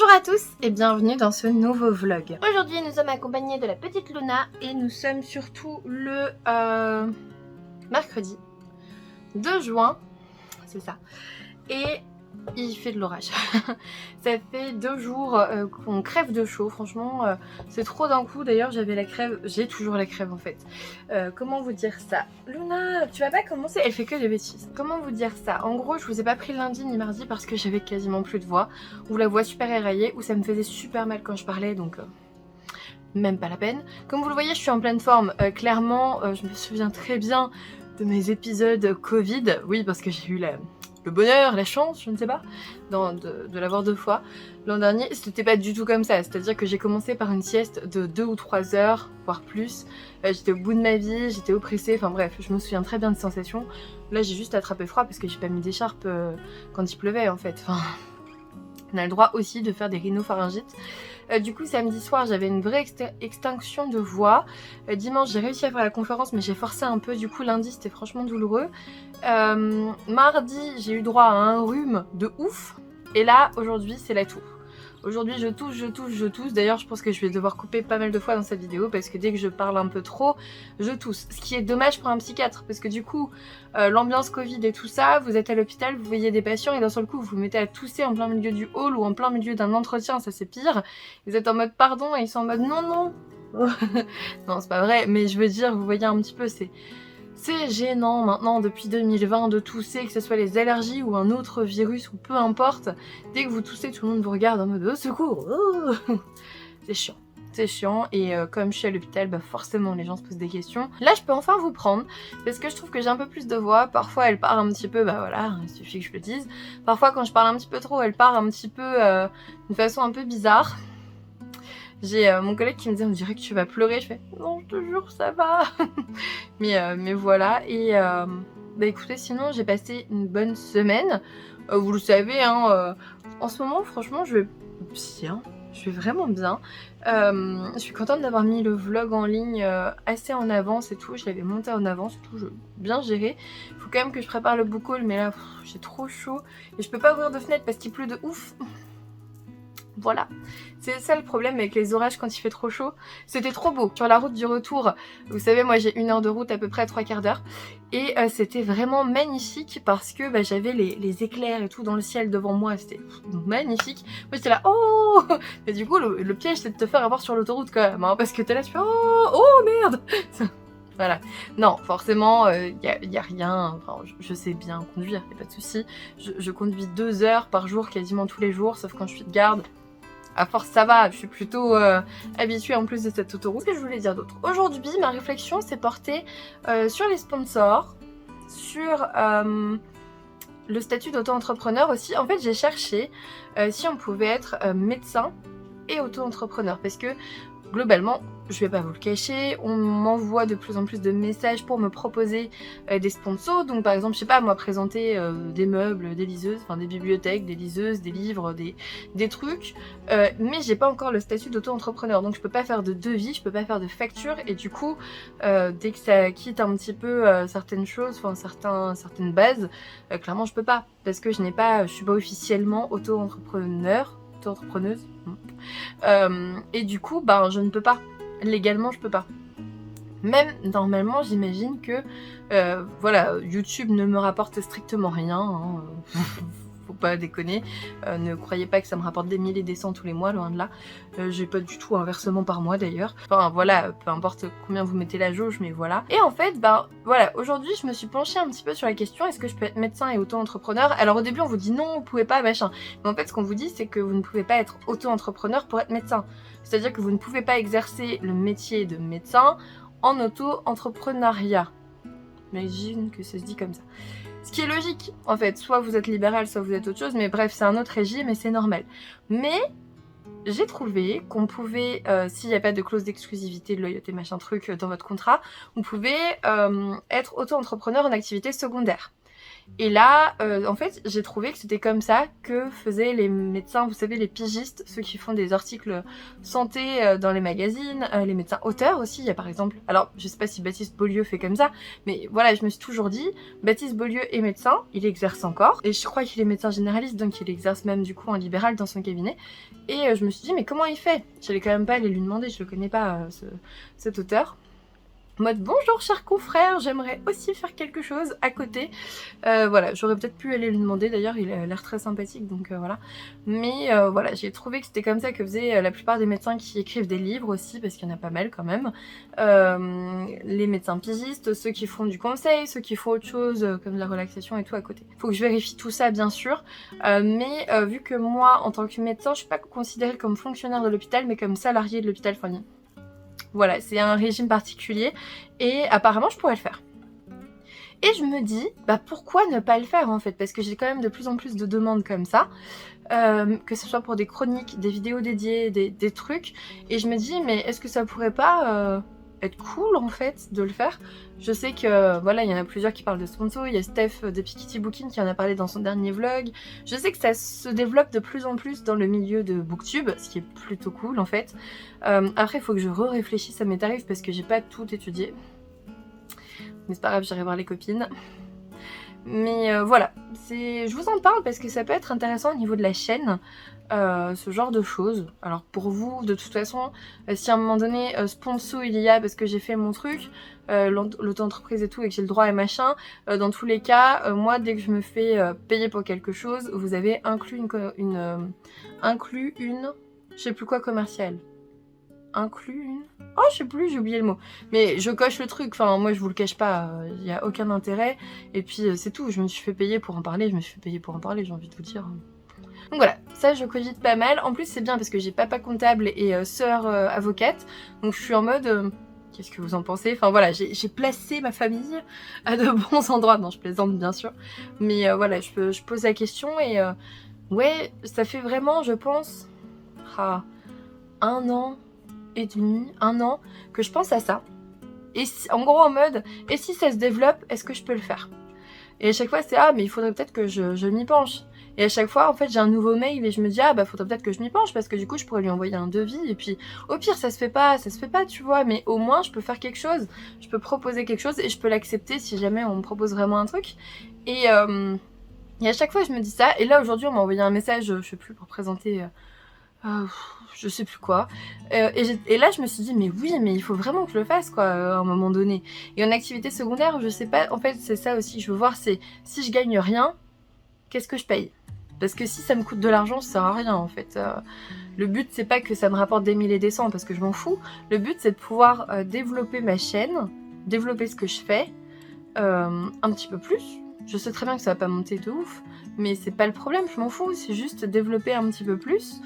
Bonjour à tous et bienvenue dans ce nouveau vlog. Aujourd'hui nous sommes accompagnés de la petite Luna et nous sommes surtout le mercredi 2 juin, c'est ça, et il fait de l'orage. Ça fait 2 jours qu'on crève de chaud, franchement c'est trop d'un coup. D'ailleurs j'avais la crève, j'ai toujours la crève en fait. Comment vous dire ça? Luna, tu vas pas commencer? Elle fait que des bêtises. Comment vous dire ça? En gros je vous ai pas pris lundi ni mardi parce que j'avais quasiment plus de voix, ou la voix super éraillée, ou ça me faisait super mal quand je parlais, donc même pas la peine. Comme vous le voyez je suis en pleine forme, clairement je me souviens très bien de mes épisodes Covid, oui parce que j'ai eu le bonheur, la chance, je ne sais pas, de l'avoir 2 fois. L'an dernier, c'était pas du tout comme ça, c'est-à-dire que j'ai commencé par une sieste de 2 ou 3 heures, voire plus. J'étais au bout de ma vie, j'étais oppressée, enfin bref, je me souviens très bien de sensations. Là, j'ai juste attrapé froid parce que j'ai pas mis d'écharpe quand il pleuvait en fait. Enfin, on a le droit aussi de faire des rhinopharyngites. Du coup samedi soir j'avais une vraie extinction de voix. Dimanche j'ai réussi à faire la conférence mais j'ai forcé un peu, du coup lundi c'était franchement douloureux. Mardi j'ai eu droit à un rhume de ouf et là aujourd'hui c'est la toux. Aujourd'hui je tousse. D'ailleurs je pense que je vais devoir couper pas mal de fois dans cette vidéo parce que dès que je parle un peu trop, je tousse. Ce qui est dommage pour un psychiatre parce que du coup, l'ambiance Covid et tout ça, vous êtes à l'hôpital, vous voyez des patients et d'un seul coup vous vous mettez à tousser en plein milieu du hall ou en plein milieu d'un entretien, ça c'est pire. Vous êtes en mode pardon et ils sont en mode non non. Non c'est pas vrai, mais je veux dire, vous voyez un petit peu, c'est gênant maintenant depuis 2020 de tousser, que ce soit les allergies ou un autre virus ou peu importe. Dès que vous toussez, tout le monde vous regarde en mode oh, secours, oh. C'est chiant. C'est chiant et comme je suis à l'hôpital, bah forcément les gens se posent des questions. Là je peux enfin vous prendre parce que je trouve que j'ai un peu plus de voix. Parfois elle part un petit peu, bah voilà, il suffit que je le dise. Parfois quand je parle un petit peu trop, elle part un petit peu d'une façon un peu bizarre. J'ai mon collègue qui me dit on dirait que tu vas pleurer, je fais non je te jure ça va. mais voilà et bah écoutez sinon j'ai passé une bonne semaine, vous le savez hein, en ce moment franchement je vais bien, je vais vraiment bien. Je suis contente d'avoir mis le vlog en ligne assez en avance et tout, je l'avais monté en avance et tout, bien géré. Faut quand même que je prépare le book haul mais là j'ai trop chaud et je peux pas ouvrir de fenêtre parce qu'il pleut de ouf. Voilà, c'est ça le problème avec les orages quand il fait trop chaud. C'était trop beau. Sur la route du retour, vous savez moi j'ai 1 heure de route à peu près 3/4 d'heure. Et c'était vraiment magnifique parce que bah, j'avais les éclairs et tout dans le ciel devant moi. C'était magnifique. Moi j'étais là, oh. Et du coup le piège c'est de te faire avoir sur l'autoroute quand même. Hein, parce que t'es là, tu fais, oh merde. Voilà. Non, forcément, y a rien. Enfin, je sais bien conduire, y a pas de souci. Je conduis 2 heures par jour quasiment tous les jours, sauf quand je suis de garde. À force ça va, je suis plutôt habituée en plus de cette autoroute. Qu'est-ce que je voulais dire d'autre? Aujourd'hui, ma réflexion s'est portée sur les sponsors, sur le statut d'auto-entrepreneur aussi. En fait, j'ai cherché si on pouvait être médecin et auto-entrepreneur parce que globalement, je vais pas vous le cacher, on m'envoie de plus en plus de messages pour me proposer des sponsors. Donc par exemple, je sais pas, moi présenter des meubles, des liseuses, enfin des bibliothèques, des liseuses, des livres, des trucs. Mais j'ai pas encore le statut d'auto-entrepreneur, donc je peux pas faire de devis, je peux pas faire de facture. Et du coup, dès que ça quitte un petit peu certaines choses, enfin certaines bases, clairement je peux pas. Parce que je suis pas officiellement auto-entrepreneur, auto-entrepreneuse. Et du coup, ben je ne peux pas. Légalement, je peux pas. Même normalement, j'imagine que voilà, YouTube ne me rapporte strictement rien. Hein, faut pas déconner. Ne croyez pas que ça me rapporte des milliers et des cents tous les mois, loin de là. J'ai pas du tout un versement par mois d'ailleurs. Enfin voilà, peu importe combien vous mettez la jauge, mais voilà. Et en fait, ben voilà, aujourd'hui je me suis penchée un petit peu sur la question, est-ce que je peux être médecin et auto-entrepreneur? Alors au début on vous dit non, vous pouvez pas, machin. Mais en fait ce qu'on vous dit c'est que vous ne pouvez pas être auto-entrepreneur pour être médecin. C'est-à-dire que vous ne pouvez pas exercer le métier de médecin en auto-entrepreneuriat. J'imagine que ça se dit comme ça. Ce qui est logique, en fait. Soit vous êtes libéral, soit vous êtes autre chose. Mais bref, c'est un autre régime et c'est normal. Mais j'ai trouvé qu'on pouvait, s'il n'y a pas de clause d'exclusivité, de loyauté, machin truc dans votre contrat, vous pouvez être auto-entrepreneur en activité secondaire. Et là, en fait, j'ai trouvé que c'était comme ça que faisaient les médecins, vous savez, les pigistes, ceux qui font des articles santé dans les magazines, les médecins auteurs aussi. Il y a par exemple, alors je sais pas si Baptiste Beaulieu fait comme ça, mais voilà, je me suis toujours dit, Baptiste Beaulieu est médecin, il exerce encore, et je crois qu'il est médecin généraliste, donc il exerce même du coup en libéral dans son cabinet. Et je me suis dit, mais comment il fait? J'allais quand même pas aller lui demander, je le connais pas, cet auteur. En mode bonjour cher confrère, j'aimerais aussi faire quelque chose à côté. Voilà, j'aurais peut-être pu aller lui demander, d'ailleurs il a l'air très sympathique, donc voilà. Mais voilà, j'ai trouvé que c'était comme ça que faisaient la plupart des médecins qui écrivent des livres aussi, parce qu'il y en a pas mal quand même. Les médecins pigistes, ceux qui font du conseil, ceux qui font autre chose comme de la relaxation et tout à côté. Faut que je vérifie tout ça bien sûr, mais vu que moi en tant que médecin, je suis pas considérée comme fonctionnaire de l'hôpital, mais comme salariée de l'hôpital Fanny. Voilà, c'est un régime particulier et apparemment je pourrais le faire. Et je me dis, bah pourquoi ne pas le faire en fait? Parce que j'ai quand même de plus en plus de demandes comme ça, que ce soit pour des chroniques, des vidéos dédiées, des trucs. Et je me dis, mais est-ce que ça pourrait pas être cool en fait de le faire? Je sais que voilà, il y en a plusieurs qui parlent de sponsor, il y a Steph de Piketty Booking qui en a parlé dans son dernier vlog. Je sais que ça se développe de plus en plus dans le milieu de Booktube, ce qui est plutôt cool en fait. Après il faut que je réfléchisse à mes tarifs parce que j'ai pas tout étudié. Mais c'est pas grave, j'irai voir les copines. Mais voilà, je vous en parle parce que ça peut être intéressant au niveau de la chaîne, ce genre de choses. Alors pour vous, de toute façon, si à un moment donné, sponsor il y a parce que j'ai fait mon truc, l'auto-entreprise et tout, et que j'ai le droit et machin, dans tous les cas, moi dès que je me fais payer pour quelque chose, vous avez inclus une, je sais plus quoi, commerciale. Inclus une... Oh, je sais plus, j'ai oublié le mot. Mais je coche le truc, enfin moi je vous le cache pas, il n'y a aucun intérêt. Et puis c'est tout, je me suis fait payer pour en parler, j'ai envie de vous dire. Donc voilà, ça je cogite pas mal. En plus c'est bien parce que j'ai papa comptable et sœur avocate. Donc je suis en mode... Qu'est-ce que vous en pensez? Enfin voilà, j'ai placé ma famille à de bons endroits. Non, je plaisante bien sûr. Mais voilà, je pose la question et... ouais, ça fait vraiment, je pense... un an et demi, un an, que je pense à ça. Et si, en gros en mode, et si ça se développe, est-ce que je peux le faire? Et à chaque fois c'est, ah mais il faudrait peut-être que je m'y penche. Et à chaque fois en fait j'ai un nouveau mail et je me dis, ah bah faudrait peut-être que je m'y penche parce que du coup je pourrais lui envoyer un devis et puis au pire ça se fait pas tu vois, mais au moins je peux faire quelque chose, je peux proposer quelque chose et je peux l'accepter si jamais on me propose vraiment un truc. Et à chaque fois je me dis ça, et là aujourd'hui on m'a envoyé un message, je sais plus, pour présenter... je sais plus quoi, et là je me suis dit mais oui, mais il faut vraiment que je le fasse quoi, à un moment donné. Et en activité secondaire, je sais pas, en fait c'est ça aussi que je veux voir, c'est si je gagne rien, qu'est-ce que je paye? Parce que si ça me coûte de l'argent, ça sert à rien en fait. Le but c'est pas que ça me rapporte des mille et des cents parce que je m'en fous, le but c'est de pouvoir développer ma chaîne, développer ce que je fais un petit peu plus. Je sais très bien que ça va pas monter de ouf, mais c'est pas le problème, je m'en fous, c'est juste développer un petit peu plus,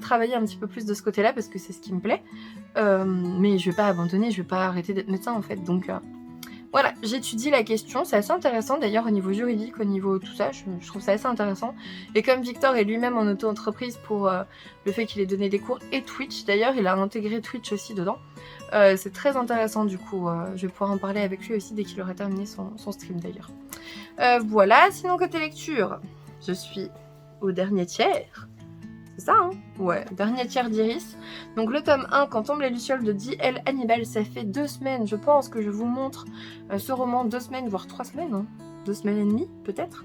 travailler un petit peu plus de ce côté-là parce que c'est ce qui me plaît, mais je vais pas abandonner, je vais pas arrêter d'être médecin en fait, donc voilà, j'étudie la question, c'est assez intéressant d'ailleurs au niveau juridique, au niveau tout ça, je trouve ça assez intéressant. Et comme Victor est lui-même en auto-entreprise pour le fait qu'il ait donné des cours et Twitch, d'ailleurs il a intégré Twitch aussi dedans, c'est très intéressant du coup, je vais pouvoir en parler avec lui aussi dès qu'il aura terminé son stream d'ailleurs. Voilà, sinon côté lecture, je suis au dernier tiers. C'est ça, hein? Ouais, dernier tiers d'Iris. Donc le tome 1, Quand tombent les lucioles de D.L. Hannibal, ça fait 2 semaines, je pense, que je vous montre ce roman, 2 semaines, voire 3 semaines, hein. 2 semaines et demie, peut-être.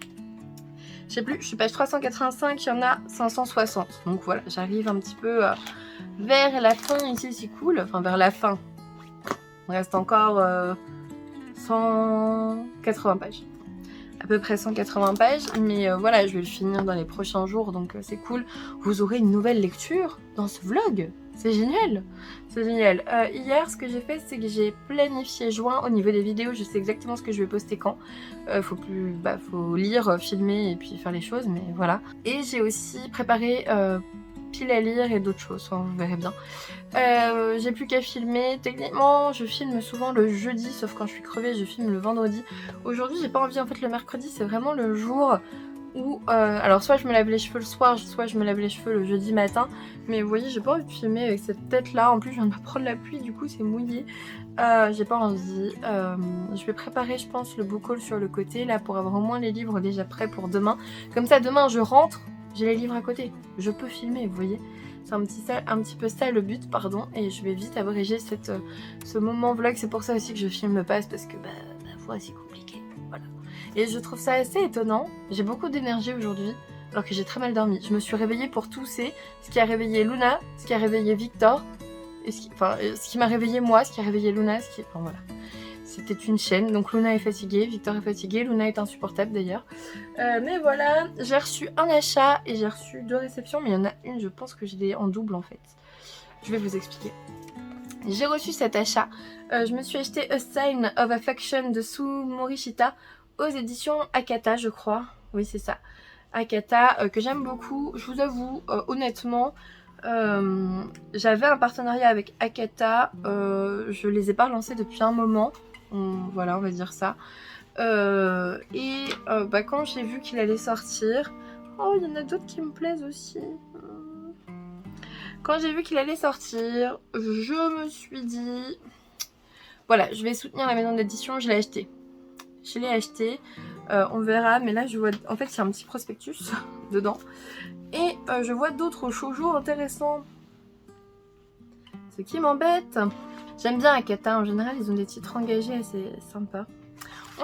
Je sais plus, je suis page 385, il y en a 560. Donc voilà, j'arrive un petit peu vers la fin ici, c'est cool. Enfin, vers la fin. Il reste encore 180 pages. À peu près 180 pages, mais voilà, je vais le finir dans les prochains jours, donc c'est cool. Vous aurez une nouvelle lecture dans ce vlog, c'est génial, c'est génial. Hier, ce que j'ai fait, c'est que j'ai planifié juin au niveau des vidéos, je sais exactement ce que je vais poster quand. Faut lire, filmer et puis faire les choses, mais voilà. Et j'ai aussi préparé pile à lire et d'autres choses, enfin, vous verrez bien. J'ai plus qu'à filmer. Techniquement je filme souvent le jeudi, sauf quand je suis crevée je filme le vendredi. Aujourd'hui j'ai pas envie, en fait le mercredi c'est vraiment le jour où alors soit je me lave les cheveux le soir, soit je me lave les cheveux le jeudi matin, mais vous voyez j'ai pas envie de filmer avec cette tête là, en plus je viens de prendre la pluie du coup c'est mouillé, j'ai pas envie. Je vais préparer je pense le book haul sur le côté là pour avoir au moins les livres déjà prêts pour demain, comme ça demain je rentre, j'ai les livres à côté, je peux filmer vous voyez. C'est un petit peu ça le but, pardon, et je vais vite abréger ce moment vlog. C'est pour ça aussi que je filme pas, parce que ma voix c'est compliqué, voilà. Et je trouve ça assez étonnant, j'ai beaucoup d'énergie aujourd'hui, alors que j'ai très mal dormi. Je me suis réveillée pour tousser, ce qui a réveillé Luna, ce qui a réveillé Victor, et ce qui m'a réveillé moi, ce qui a réveillé Luna, enfin voilà. C'était une chaîne, donc Luna est fatiguée, Victor est fatigué, Luna est insupportable d'ailleurs. Mais voilà, j'ai reçu un achat et j'ai reçu 2 réceptions, mais il y en a une, je pense que je l'ai en double en fait. Je vais vous expliquer. J'ai reçu cet achat, je me suis acheté A Sign of Affection de Sue Morishita aux éditions Akata je crois. Oui c'est ça, Akata, que j'aime beaucoup. Je vous avoue, honnêtement, j'avais un partenariat avec Akata, je les ai pas relancés depuis un moment. Voilà, on va dire ça. Quand j'ai vu qu'il allait sortir... Oh, il y en a d'autres qui me plaisent aussi. Quand j'ai vu qu'il allait sortir, je me suis dit... Voilà, je vais soutenir la maison d'édition, je l'ai acheté. Je l'ai acheté, on verra, mais là je vois... En fait, il y a un petit prospectus dedans. Et je vois d'autres shoujo intéressants. Ce qui m'embête... J'aime bien Akata, en général ils ont des titres engagés assez sympas.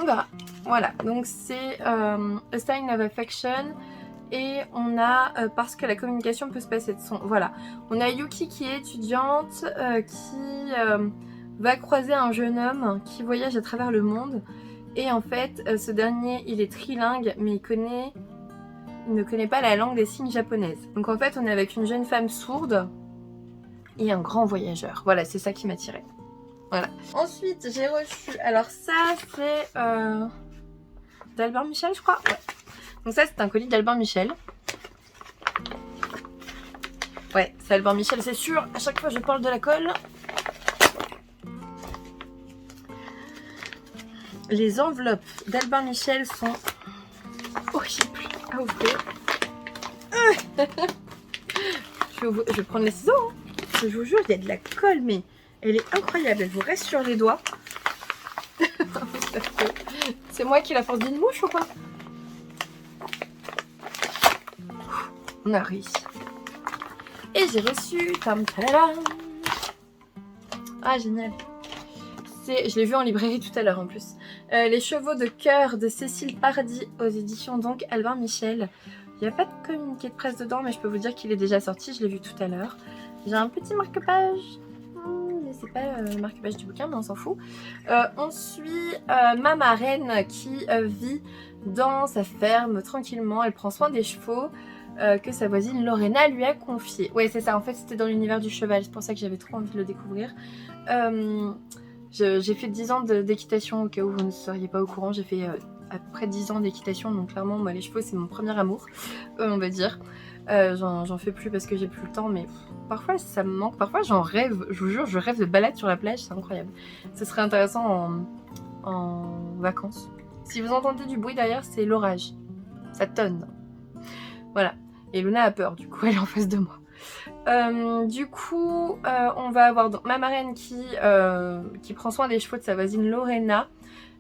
On verra. Voilà, donc c'est A Sign of Affection. Et on a, parce que la communication peut se passer de son... Voilà, on a Yuki qui est étudiante, qui va croiser un jeune homme qui voyage à travers le monde. Et en fait, ce dernier, il est trilingue, mais il ne connaît pas la langue des signes japonaise. Donc en fait, on est avec une jeune femme sourde et un grand voyageur. Voilà, c'est ça qui m'attirait. Voilà. Ensuite, j'ai reçu... Alors ça, c'est d'Albin Michel, je crois. Ouais. Donc ça, c'est un colis d'Albin Michel. Ouais, c'est Albin Michel, c'est sûr. À chaque fois, je parle de la colle. Les enveloppes d'Albin Michel sont horribles à ouvrir. Je vais prendre les ciseaux. Hein. Je vous jure, il y a de la colle, mais elle est incroyable. Elle vous reste sur les doigts. C'est moi qui la force d'une mouche ou quoi? On a réussi. Et j'ai reçu... Ah, génial. Je l'ai vu en librairie tout à l'heure en plus. Les chevaux de cœur de Cécile Pardy aux éditions donc Albin Michel. Il n'y a pas de communiqué de presse dedans, mais je peux vous dire qu'il est déjà sorti. Je l'ai vu tout à l'heure. J'ai un petit marque-page. Mais c'est pas le marque-page du bouquin, mais on s'en fout. On suit ma marraine qui vit dans sa ferme tranquillement. Elle prend soin des chevaux que sa voisine Lorena lui a confié. Ouais, c'est ça. En fait, c'était dans l'univers du cheval. C'est pour ça que j'avais trop envie de le découvrir. J'ai fait 10 ans d'équitation, au cas où vous ne seriez pas au courant. J'ai fait à peu près 10 ans d'équitation, donc clairement, moi, les chevaux, c'est mon premier amour, on va dire. J'en fais plus parce que j'ai plus le temps, mais parfois, ça me manque. Parfois, j'en rêve. Je vous jure, je rêve de balade sur la plage, c'est incroyable. Ce serait intéressant en vacances. Si vous entendez du bruit derrière, c'est l'orage. Ça tonne. Voilà. Et Luna a peur, du coup, elle est en face de moi. Du coup, on va avoir donc ma marraine qui prend soin des chevaux de sa voisine Lorena,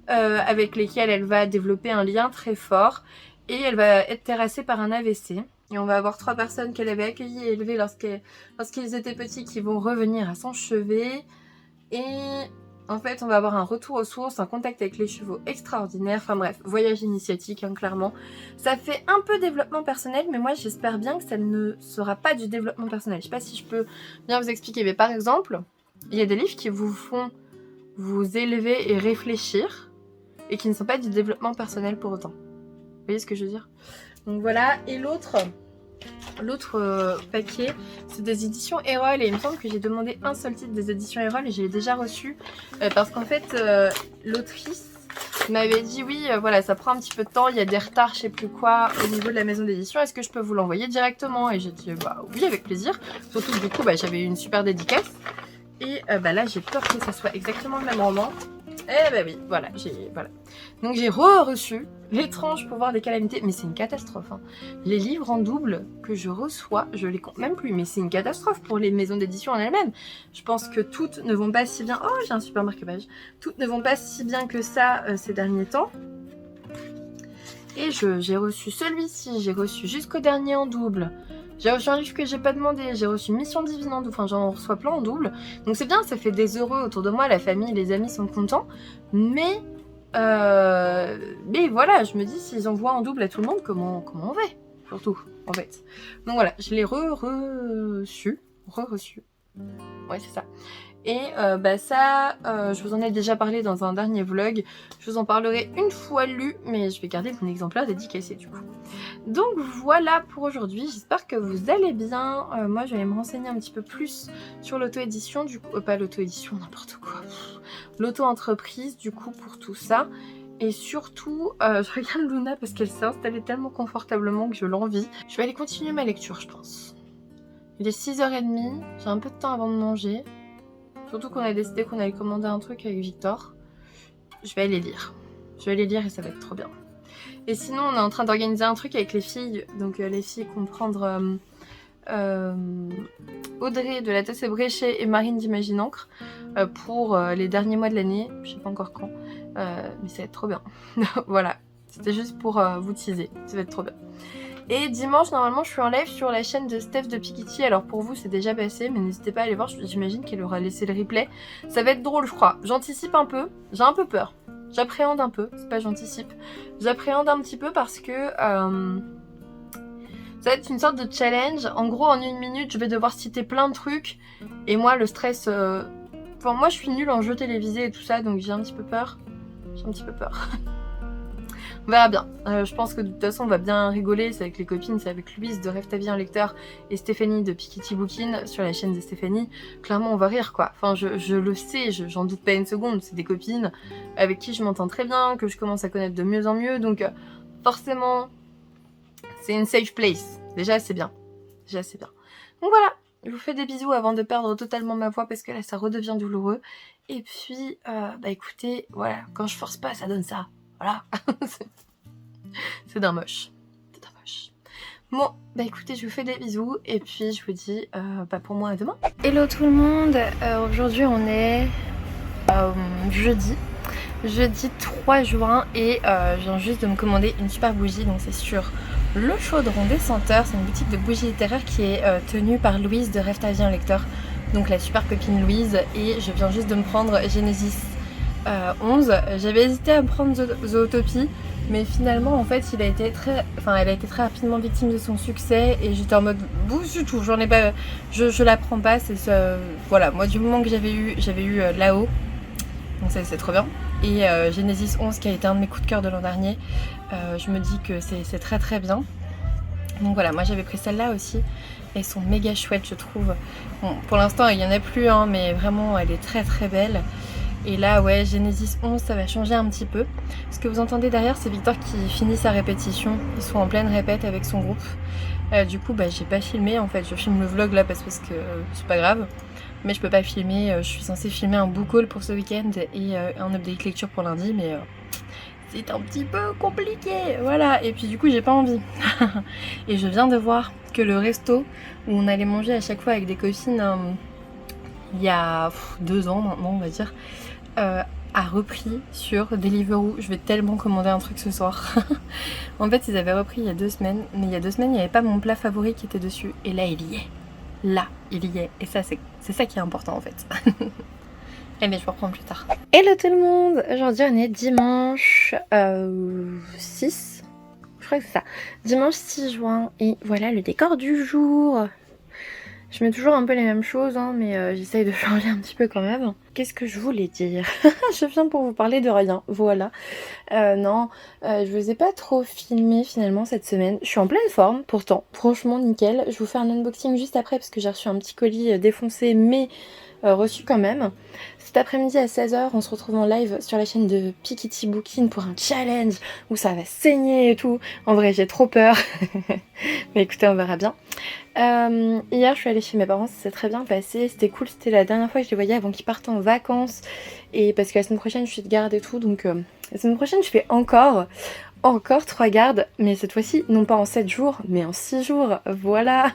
avec lesquels elle va développer un lien très fort, et elle va être terrassée par un AVC. Et on va avoir 3 personnes qu'elle avait accueillies et élevées lorsqu'ils étaient petits qui vont revenir à son chevet. Et en fait, on va avoir un retour aux sources, un contact avec les chevaux extraordinaire. Enfin bref, voyage initiatique, hein, clairement. Ça fait un peu développement personnel, mais moi j'espère bien que ça ne sera pas du développement personnel. Je sais pas si je peux bien vous expliquer, mais par exemple, il y a des livres qui vous font vous élever et réfléchir, et qui ne sont pas du développement personnel pour autant. Vous voyez ce que je veux dire? Donc voilà, et l'autre paquet, c'est des éditions Erol, et il me semble que j'ai demandé un seul titre des éditions Erol et je l'ai déjà reçu, parce qu'en fait l'autrice m'avait dit oui, voilà, ça prend un petit peu de temps, il y a des retards, je sais plus quoi, au niveau de la maison d'édition, est-ce que je peux vous l'envoyer directement? Et j'ai dit bah oui, avec plaisir, surtout que du coup j'avais eu une super dédicace, et là j'ai peur que ça soit exactement le même roman. Eh ben oui, voilà, voilà. Donc j'ai reçu l'étrange pouvoir des calamités, mais c'est une catastrophe. Hein. Les livres en double que je reçois, je les compte même plus, mais c'est une catastrophe pour les maisons d'édition en elles-mêmes. Je pense que toutes ne vont pas si bien. Oh, j'ai un super marque-page. Toutes ne vont pas si bien que ça ces derniers temps. Et j'ai reçu celui-ci, j'ai reçu jusqu'au dernier en double. J'ai reçu un livre que j'ai pas demandé, j'ai reçu Mission Divine en double, enfin j'en reçois plein en double. Donc c'est bien, ça fait des heureux autour de moi, la famille, les amis sont contents. Mais voilà, je me dis, s'ils envoient en double à tout le monde, comment on fait, surtout, en fait. Donc voilà, je l'ai re-reçu. Ouais, c'est ça. Et ça, je vous en ai déjà parlé dans un dernier vlog. Je vous en parlerai une fois lu, mais je vais garder mon exemplaire dédicacé du coup. Donc voilà pour aujourd'hui. J'espère que vous allez bien. Moi, je vais me renseigner un petit peu plus sur l'auto-édition, du coup, pas l'auto-édition, n'importe quoi. L'auto-entreprise, du coup, pour tout ça. Et surtout, je regarde Luna parce qu'elle s'est installée tellement confortablement que je l'envie. Je vais aller continuer ma lecture, je pense. Il est 6h30, j'ai un peu de temps avant de manger. Surtout qu'on a décidé qu'on allait commander un truc avec Victor. Je vais aller lire. Je vais aller lire et ça va être trop bien. Et sinon, on est en train d'organiser un truc avec les filles. Donc les filles comprendre Audrey de la Tasse et Bréchet et Marine d'Imagine Encre pour les derniers mois de l'année. Je sais pas encore quand. Mais ça va être trop bien. Voilà. C'était juste pour vous teaser. Ça va être trop bien. Et dimanche, normalement, je suis en live sur la chaîne de Steph de Piketty. Alors pour vous, c'est déjà passé, mais n'hésitez pas à aller voir. J'imagine qu'elle aura laissé le replay. Ça va être drôle, je crois. J'anticipe un peu. J'ai un peu peur. J'appréhende un peu. C'est pas j'anticipe. J'appréhende un petit peu parce que ça va être une sorte de challenge. En gros, en 1 minute, je vais devoir citer plein de trucs. Et moi, le stress... Enfin, moi, je suis nulle en jeux télévisés et tout ça, donc j'ai un petit peu peur. J'ai un petit peu peur. On verra bien. Je pense que de toute façon on va bien rigoler. C'est avec les copines, c'est avec Louise de Rêve ta vie un lecteur et Stéphanie de Piketty Bookin sur la chaîne de Stéphanie. Clairement on va rire quoi. Enfin je le sais, j'en doute pas une seconde. C'est des copines avec qui je m'entends très bien, que je commence à connaître de mieux en mieux. Donc forcément c'est une safe place. Déjà c'est bien. Déjà c'est bien. Donc voilà. Je vous fais des bisous avant de perdre totalement ma voix parce que là ça redevient douloureux. Et puis écoutez, voilà, quand je force pas ça donne ça. Voilà. C'est d'un moche. C'est d'un moche. Bon, écoutez, je vous fais des bisous et puis je vous dis pour moi à demain. Hello tout le monde, aujourd'hui on est jeudi 3 juin et je viens juste de me commander une super bougie. Donc c'est sur Le Chaudron des Senteurs, c'est une boutique de bougies littéraires qui est tenue par Louise de Rêve ta vie un lecteur. Donc la super copine Louise, et je viens juste de me prendre Genesis 11. J'avais hésité à me prendre Zootopie, mais finalement en fait elle a été très rapidement victime de son succès et j'étais en mode bon du tout, j'en ai pas, je la prends pas, c'est ça, voilà. Moi du moment que j'avais eu là-haut, donc ça c'est trop bien, et Genesis 11 qui a été un de mes coups de cœur de l'an dernier, je me dis que c'est très très bien. Donc voilà, moi j'avais pris celle-là aussi. Elles sont méga chouettes je trouve. Bon, pour l'instant il n'y en a plus mais vraiment elle est très très belle. Et là ouais, Genesis 11 ça va changer un petit peu. Ce que vous entendez derrière c'est Victor qui finit sa répétition. Ils sont en pleine répète avec son groupe. Du coup j'ai pas filmé en fait, je filme le vlog là parce que c'est pas grave. Mais je peux pas filmer, je suis censée filmer un book haul pour ce week-end et un update lecture pour lundi, mais c'est un petit peu compliqué, voilà. Et puis du coup j'ai pas envie. Et je viens de voir que le resto où on allait manger à chaque fois avec des copines il y a 2 ans maintenant on va dire, a repris sur Deliveroo. Je vais tellement commander un truc ce soir. En fait ils avaient repris il y a 2 semaines, mais il y a 2 semaines il n'y avait pas mon plat favori qui était dessus, et là il y est. Là il y est, et ça c'est ça qui est important en fait. Allez, je vous reprends plus tard. Hello tout le monde, aujourd'hui on est dimanche 6, je crois que c'est ça, dimanche 6 juin, et voilà le décor du jour. Je mets toujours un peu les mêmes choses, mais j'essaye de changer un petit peu quand même. Qu'est-ce que je voulais dire? Je viens pour vous parler de rien, voilà. Non, je vous ai pas trop filmé finalement cette semaine. Je suis en pleine forme pourtant, franchement nickel. Je vous fais un unboxing juste après parce que j'ai reçu un petit colis défoncé mais reçu quand même. Cet après-midi à 16h, on se retrouve en live sur la chaîne de Piketty Bookin pour un challenge où ça va saigner et tout. En vrai, j'ai trop peur. Mais écoutez, on verra bien. Hier, je suis allée chez mes parents, ça s'est très bien passé. C'était cool, c'était la dernière fois que je les voyais avant qu'ils partent en vacances et parce que la semaine prochaine je suis de garde et tout, donc la semaine prochaine je fais encore 3 gardes, mais cette fois-ci non pas en 7 jours mais en 6 jours, voilà.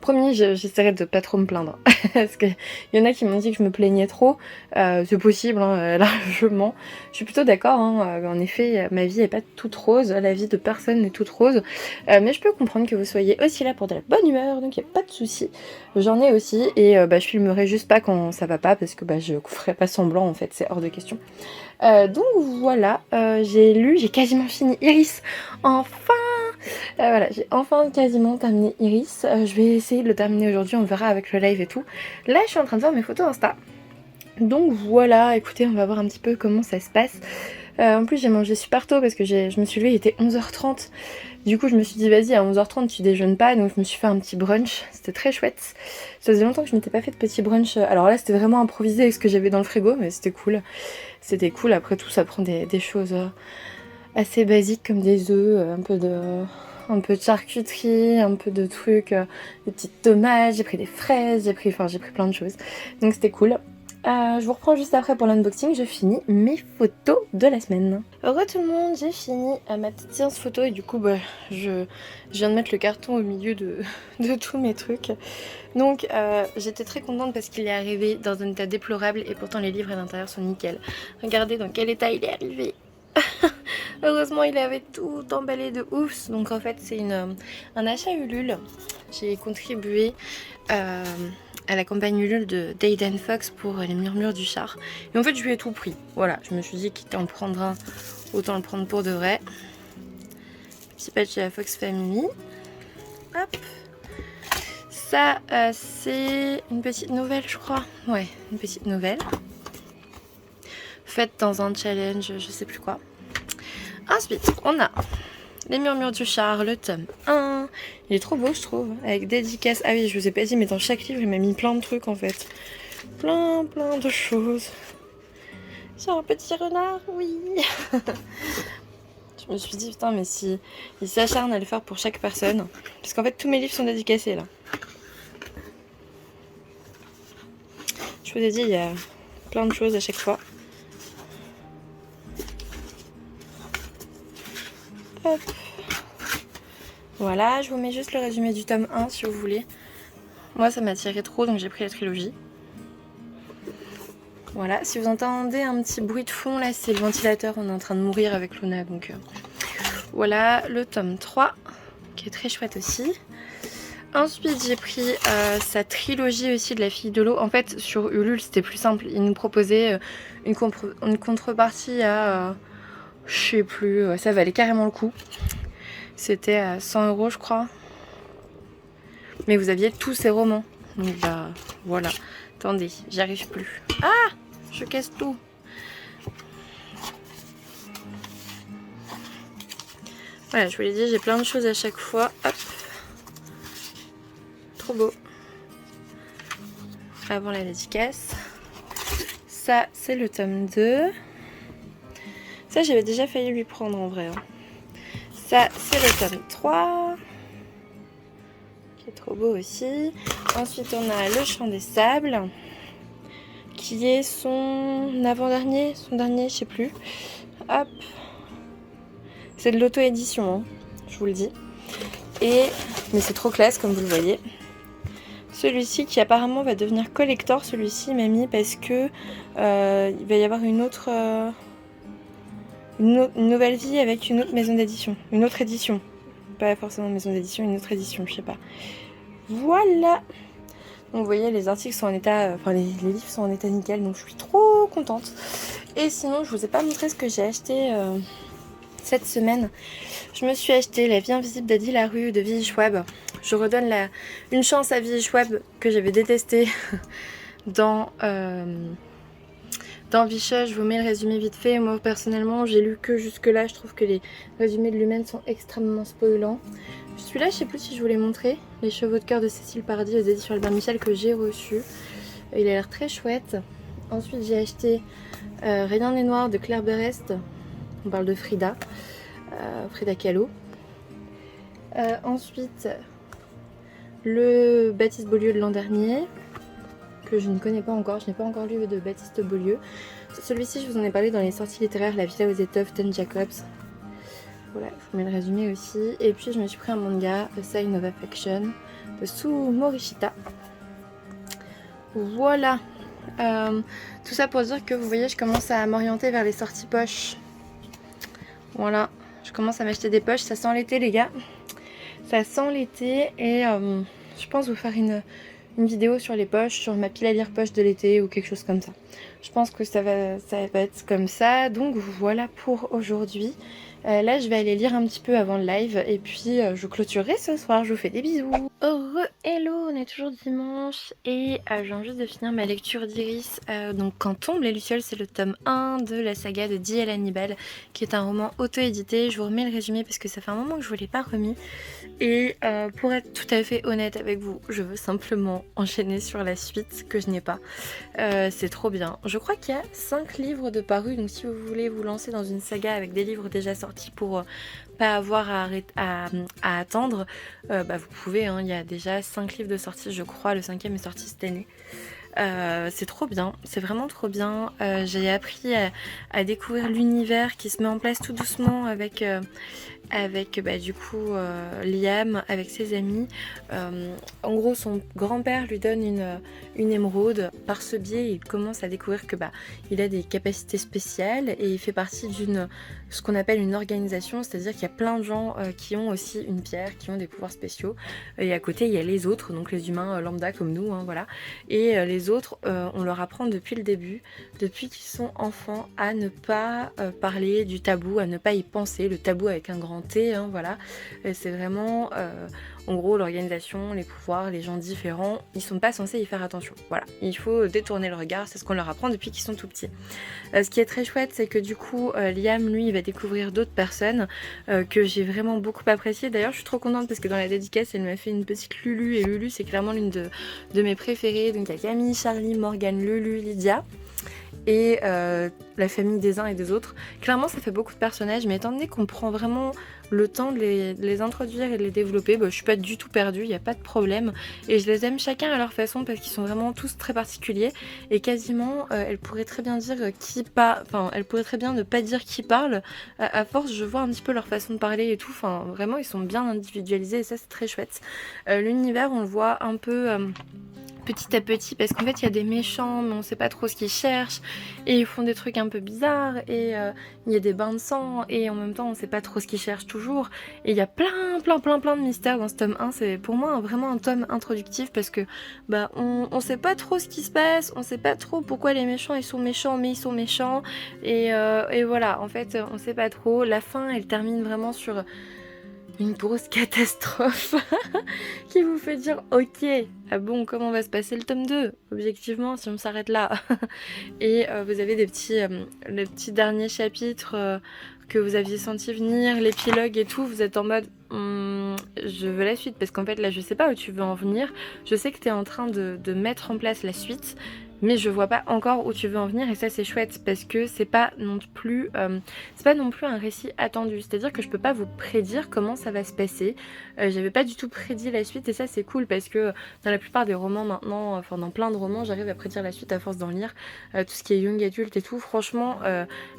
Promis, j'essaierai de pas trop me plaindre parce qu'il y en a qui m'ont dit que je me plaignais trop, c'est possible hein, largement, je suis plutôt d'accord hein, en effet ma vie est pas toute rose, la vie de personne n'est toute rose, mais je peux comprendre que vous soyez aussi là pour de la bonne humeur, donc il n'y a pas de souci, j'en ai aussi et je filmerai juste pas quand ça va pas parce que je ferai pas semblant en fait, c'est hors de question. Donc voilà, j'ai quasiment fini Iris, enfin voilà, j'ai enfin quasiment terminé Iris, je vais essayer de le terminer aujourd'hui, on verra avec le live et tout. Là je suis en train de faire mes photos Insta, donc voilà, écoutez, on va voir un petit peu comment ça se passe. En plus j'ai mangé super tôt parce que je me suis levée, il était 11h30. Du coup je me suis dit vas-y à 11h30 tu déjeunes pas, donc je me suis fait un petit brunch, c'était très chouette. Ça faisait longtemps que je m'étais pas fait de petit brunch, alors là c'était vraiment improvisé avec ce que j'avais dans le frigo, mais c'était cool. C'était cool, après tout ça prend des choses assez basiques comme des œufs, un peu de charcuterie, un peu de trucs, des petites tomates, j'ai pris des fraises, j'ai pris plein de choses. Donc c'était cool. Je vous reprends juste après pour l'unboxing, je finis mes photos de la semaine. Heureux tout le monde, j'ai fini ma petite séance photo et du coup je viens de mettre le carton au milieu de tous mes trucs. Donc j'étais très contente parce qu'il est arrivé dans un état déplorable et pourtant les livres à l'intérieur sont nickel. Regardez dans quel état il est arrivé. Heureusement il avait tout emballé de ouf. Donc en fait c'est un achat Ulule. J'ai contribué à la campagne Ulule de d'Aiden Fox pour les murmures du char. Et en fait je lui ai tout pris. Voilà, je me suis dit quitte à en prendre un, autant le prendre pour de vrai. Petit patch de la Fox Family. Hop. Ça c'est une petite nouvelle je crois. Ouais, une petite nouvelle. Faite dans un challenge, je sais plus quoi. Ensuite, on a Les Murmures du Char, le tome 1. Il est trop beau, je trouve. Avec dédicace. Ah oui, je vous ai pas dit, mais dans chaque livre, il m'a mis plein de trucs en fait. Plein de choses. J'ai un petit renard, oui. Je me suis dit, putain, mais si il s'acharne à le faire pour chaque personne. Parce qu'en fait, tous mes livres sont dédicacés là. Je vous ai dit, il y a plein de choses à chaque fois. Hop. Voilà, je vous mets juste le résumé du tome 1 si vous voulez. Moi ça m'a attiré trop donc j'ai pris la trilogie. Voilà, si vous entendez un petit bruit de fond là, c'est le ventilateur, on est en train de mourir avec Luna donc voilà, le tome 3 qui est très chouette aussi. Ensuite j'ai pris sa trilogie aussi de La Fille de l'eau. En fait sur Ulule c'était plus simple, il nous proposait une contrepartie à je sais plus, ça valait carrément le coup. C'était à 100 € je crois. Mais vous aviez tous ces romans. Donc voilà. Attendez, j'y arrive plus. Ah, je casse tout. Voilà, je vous l'ai dit, j'ai plein de choses à chaque fois. Hop. Trop beau. Avant la dédicace. Ça, c'est le tome 2. Ça, j'avais déjà failli lui prendre en vrai. Ça, c'est le tome 3. Qui est trop beau aussi. Ensuite, on a Le Chant des Sables. Qui est son avant-dernier. Son dernier, je sais plus. Hop. C'est de l'auto-édition, hein, je vous le dis. Mais c'est trop classe, comme vous le voyez. Celui-ci qui apparemment va devenir collector, celui-ci m'a mis parce que il va y avoir une autre... une nouvelle vie avec une autre maison d'édition. Une autre édition. Pas forcément maison d'édition, une autre édition, je sais pas. Voilà. Donc vous voyez, les articles sont en état... Enfin, les livres sont en état nickel, donc je suis trop contente. Et sinon, je vous ai pas montré ce que j'ai acheté cette semaine. Je me suis acheté La Vie invisible d'Adi Larue de V.I. Schwab. Je redonne une chance à V.I. Schwab que j'avais détesté dans Vichy. Je vous mets le résumé vite fait. Moi personnellement j'ai lu que jusque là. Je trouve que les résumés de l'humaine sont extrêmement spoilants. Celui-là je sais plus si je vous l'ai montré. Les chevaux de cœur de Cécile Paradis aux éditions Albert Michel que j'ai reçu. Il a l'air très chouette. Ensuite j'ai acheté Rien n'est noir de Claire Berest. On parle de Frida. Frida Kahlo. Ensuite le Baptiste Beaulieu de l'an dernier que je ne connais pas encore. Je n'ai pas encore lu de Baptiste Beaulieu. Celui-ci, je vous en ai parlé dans les sorties littéraires, La Villa aux étoffes, Ten Jacobs. Voilà, je vous mets le résumé aussi. Et puis je me suis pris un manga, A Sign of Affection, de Sue Morishita. Voilà. Tout ça pour dire que vous voyez, je commence à m'orienter vers les sorties poches. Voilà, je commence à m'acheter des poches. Ça sent l'été, les gars. Ça sent l'été et je pense vous faire une vidéo sur les poches, sur ma pile à lire poche de l'été ou quelque chose comme ça. Je pense que ça va être comme ça. Donc voilà pour aujourd'hui. Là je vais aller lire un petit peu avant le live et puis je clôturerai ce soir. Je vous fais des bisous. Hello, on est toujours dimanche et je viens juste de finir ma lecture d'Iris. Donc Quand tombe les lucioles, c'est le tome 1 de la saga de D.L. Hannibal, qui est un roman auto-édité. Je vous remets le résumé parce que ça fait un moment que je ne vous l'ai pas remis. Et pour être tout à fait honnête avec vous, je veux simplement enchaîner sur la suite que je n'ai pas. C'est trop bien. Je crois qu'il y a 5 livres de parus, donc si vous voulez vous lancer dans une saga avec des livres déjà sortis pour pas avoir à attendre, vous pouvez, hein. Il y a déjà 5 livres de sortie, je crois, le 5e est sorti cette année. C'est trop bien, c'est vraiment trop bien. J'ai appris à découvrir l'univers qui se met en place tout doucement avec du coup Liam, avec ses amis. En gros, son grand-père lui donne une émeraude. Par ce biais, il commence à découvrir que il a des capacités spéciales et il fait partie ce qu'on appelle une organisation, c'est-à-dire qu'il y a plein de gens qui ont aussi une pierre, qui ont des pouvoirs spéciaux. Et à côté, il y a les autres, donc les humains lambda comme nous, hein, voilà. Et les autres, on leur apprend depuis le début, depuis qu'ils sont enfants, à ne pas parler du tabou, à ne pas y penser, le tabou avec un grand T, hein, voilà. C'est vraiment, en gros, l'organisation, les pouvoirs, les gens différents, ils sont pas censés y faire attention. Voilà, il faut détourner le regard, c'est ce qu'on leur apprend depuis qu'ils sont tout petits. Ce qui est très chouette, c'est que du coup, Liam, lui, il va découvrir d'autres personnes que j'ai vraiment beaucoup appréciées. D'ailleurs, je suis trop contente parce que dans la dédicace, elle m'a fait une petite Lulu, et Lulu, c'est clairement l'une de mes préférées. Donc il y a Camille, Charlie, Morgane, Lulu, Lydia. Et la famille des uns et des autres. Clairement, ça fait beaucoup de personnages, mais étant donné qu'on prend vraiment le temps de les introduire et de les développer, je suis pas du tout perdue, il n'y a pas de problème. Et je les aime chacun à leur façon parce qu'ils sont vraiment tous très particuliers. Et quasiment, elle pourrait très bien dire elle pourrait très bien ne pas dire qui parle. À force, je vois un petit peu leur façon de parler et tout. Enfin, vraiment, ils sont bien individualisés et ça, c'est très chouette. L'univers, on le voit un peu petit à petit, parce qu'en fait il y a des méchants mais on sait pas trop ce qu'ils cherchent et ils font des trucs un peu bizarres et il y a des bains de sang et en même temps on sait pas trop ce qu'ils cherchent toujours et il y a plein de mystères dans ce tome 1. C'est pour moi vraiment un tome introductif parce que on sait pas trop ce qui se passe, on sait pas trop pourquoi les méchants ils sont méchants mais ils sont méchants et voilà, en fait on sait pas trop. La fin elle termine vraiment sur une grosse catastrophe qui vous fait dire ok, ah bon, comment va se passer le tome 2 objectivement si on s'arrête là. Et vous avez les petits derniers chapitres que vous aviez senti venir, l'épilogue et tout, vous êtes en mode je veux la suite parce qu'en fait là je sais pas où tu veux en venir, je sais que tu es en train de mettre en place la suite mais je vois pas encore où tu veux en venir et ça c'est chouette parce que c'est pas non plus un récit attendu, c'est à dire que je peux pas vous prédire comment ça va se passer. J'avais pas du tout prédit la suite et ça c'est cool parce que dans la plupart des romans maintenant, enfin dans plein de romans j'arrive à prédire la suite à force d'en lire, tout ce qui est young adulte et tout. Franchement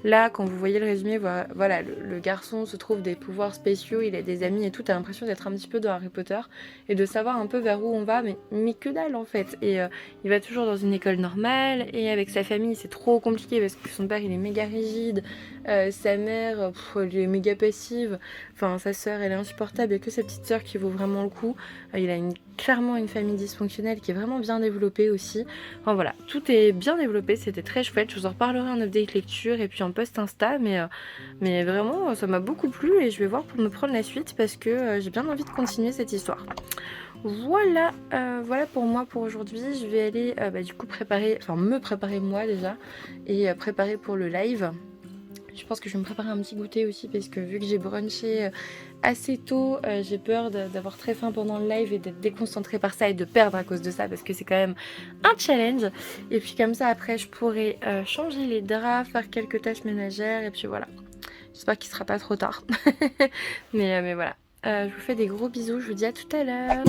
là quand vous voyez le résumé, voilà, le garçon se trouve des pouvoirs spéciaux, il a des amis et tout, t'as l'impression d'être un petit peu dans Harry Potter et de savoir un peu vers où on va mais que dalle en fait. Et il va toujours dans une école normale et avec sa famille c'est trop compliqué parce que son père il est méga rigide, sa mère elle est méga passive, enfin sa sœur elle est insupportable, il n'y a que sa petite sœur qui vaut vraiment le coup. Il a clairement une famille dysfonctionnelle qui est vraiment bien développée aussi. Enfin voilà, tout est bien développé, c'était très chouette. Je vous en reparlerai en update lecture et puis en post Insta, mais vraiment ça m'a beaucoup plu et je vais voir pour me prendre la suite parce que j'ai bien envie de continuer cette histoire. Voilà, voilà pour moi pour aujourd'hui. Je vais aller du coup me préparer moi déjà et préparer pour le live. Je pense que je vais me préparer un petit goûter aussi parce que vu que j'ai brunché assez tôt, j'ai peur d'avoir très faim pendant le live et d'être déconcentrée par ça et de perdre à cause de ça parce que c'est quand même un challenge. Et puis comme ça après je pourrai changer les draps, faire quelques tâches ménagères et puis voilà. J'espère qu'il sera pas trop tard. mais voilà. Je vous fais des gros bisous, je vous dis à tout à l'heure.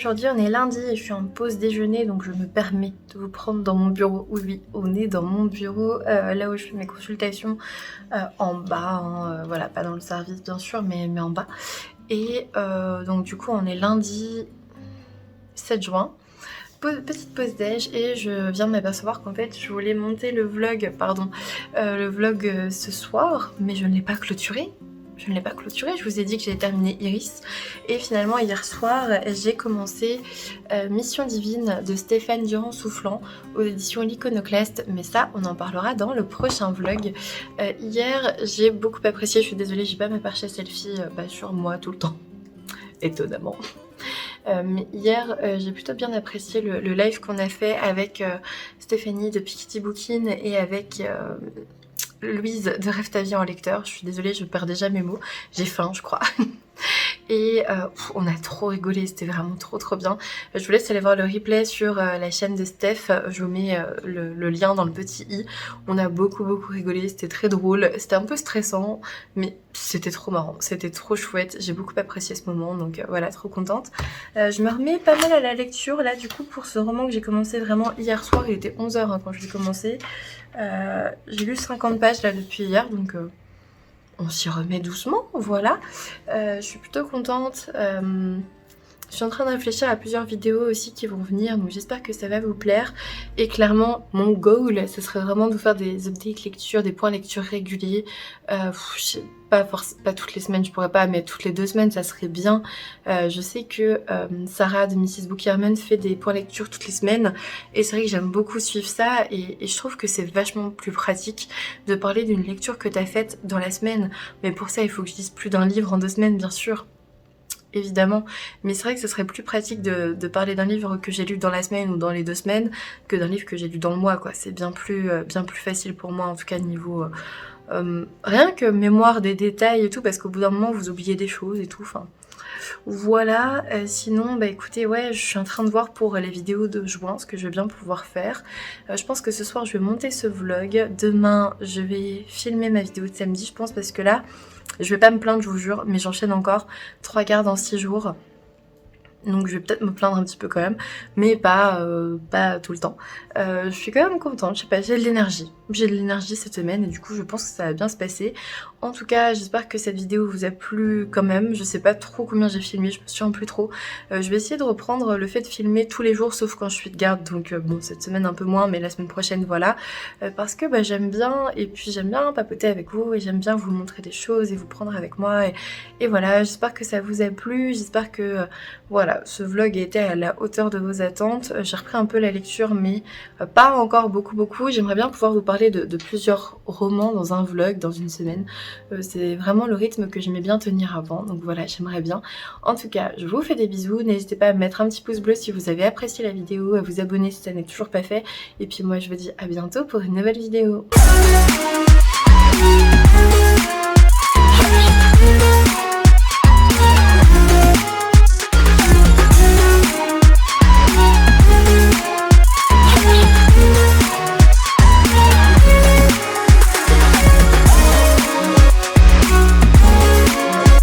aujourd'hui on est lundi et je suis en pause déjeuner, donc je me permets de vous prendre dans mon bureau. Oui, on est dans mon bureau, là où je fais mes consultations, en bas, hein, voilà, pas dans le service bien sûr, mais en bas. Et donc du coup on est lundi 7 juin. Petite pause déj et je viens de m'apercevoir qu'en fait je voulais monter le vlog, ce soir, mais je ne l'ai pas clôturé. Je vous ai dit que j'avais terminé Iris et finalement hier soir j'ai commencé Mission Divine de Stéphane Durand-Soufflant aux éditions L'Iconoclaste, mais ça on en parlera dans le prochain vlog. Hier j'ai beaucoup apprécié, je suis désolée j'ai pas ma perche à selfie sur moi tout le temps, étonnamment. Mais hier j'ai plutôt bien apprécié le live qu'on a fait avec Stéphanie de Piketty Bookin et avec Louise de Rêve ta vie en lecteur. Je suis désolée, je perds déjà mes mots, j'ai faim je crois. Et on a trop rigolé, c'était vraiment trop bien. Je vous laisse aller voir le replay sur la chaîne de Steph, je vous mets le lien dans le petit i. On a beaucoup rigolé, c'était très drôle, c'était un peu stressant, mais c'était trop marrant, c'était trop chouette, j'ai beaucoup apprécié ce moment, donc voilà, trop contente. Je me remets pas mal à la lecture là du coup pour ce roman que j'ai commencé vraiment hier soir, il était 11h quand je l'ai commencé. J'ai lu 50 pages là depuis hier, donc on s'y remet doucement, voilà. Je suis plutôt contente. Je suis en train de réfléchir à plusieurs vidéos aussi qui vont venir, donc j'espère que ça va vous plaire. Et clairement, mon goal, ce serait vraiment de vous faire des updates lecture, des points lecture réguliers. Pas toutes les semaines, je pourrais pas, mais toutes les 2 semaines, ça serait bien. Je sais que Sarah de Mrs. Bookierman fait des points lecture toutes les semaines, et c'est vrai que j'aime beaucoup suivre ça, et je trouve que c'est vachement plus pratique de parler d'une lecture que t'as faite dans la semaine. Mais pour ça, il faut que je lise plus d'un livre en 2 semaines, bien sûr. Évidemment, mais c'est vrai que ce serait plus pratique de parler d'un livre que j'ai lu dans la semaine ou dans les 2 semaines que d'un livre que j'ai lu dans le mois, quoi. C'est bien plus facile pour moi, en tout cas niveau rien que mémoire des détails et tout, parce qu'au bout d'un moment vous oubliez des choses et tout, enfin voilà. Sinon écoutez, ouais, je suis en train de voir pour les vidéos de juin ce que je vais bien pouvoir faire. Je pense que ce soir je vais monter ce vlog, demain je vais filmer ma vidéo de samedi je pense, parce que là je vais pas me plaindre, je vous jure, mais j'enchaîne encore 3 gardes en 6 jours. Donc je vais peut-être me plaindre un petit peu quand même, mais pas tout le temps. Je suis quand même contente, je sais pas, j'ai de l'énergie. J'ai de l'énergie cette semaine et du coup je pense que ça va bien se passer. En tout cas, j'espère que cette vidéo vous a plu quand même. Je sais pas trop combien j'ai filmé, je me souviens plus trop. Je vais essayer de reprendre le fait de filmer tous les jours sauf quand je suis de garde. Donc bon, cette semaine un peu moins, mais la semaine prochaine voilà. Parce que j'aime bien, et puis j'aime bien papoter avec vous et j'aime bien vous montrer des choses et vous prendre avec moi. Et voilà, j'espère que ça vous a plu, j'espère que voilà, ce vlog a été à la hauteur de vos attentes. J'ai repris un peu la lecture, mais pas encore beaucoup. J'aimerais bien pouvoir vous parler de plusieurs romans dans un vlog, dans une semaine. C'est vraiment le rythme que j'aimais bien tenir avant, donc voilà, j'aimerais bien. En tout cas, je vous fais des bisous. N'hésitez pas à mettre un petit pouce bleu si vous avez apprécié la vidéo, à vous abonner si ça n'est toujours pas fait. Et puis moi, je vous dis à bientôt pour une nouvelle vidéo.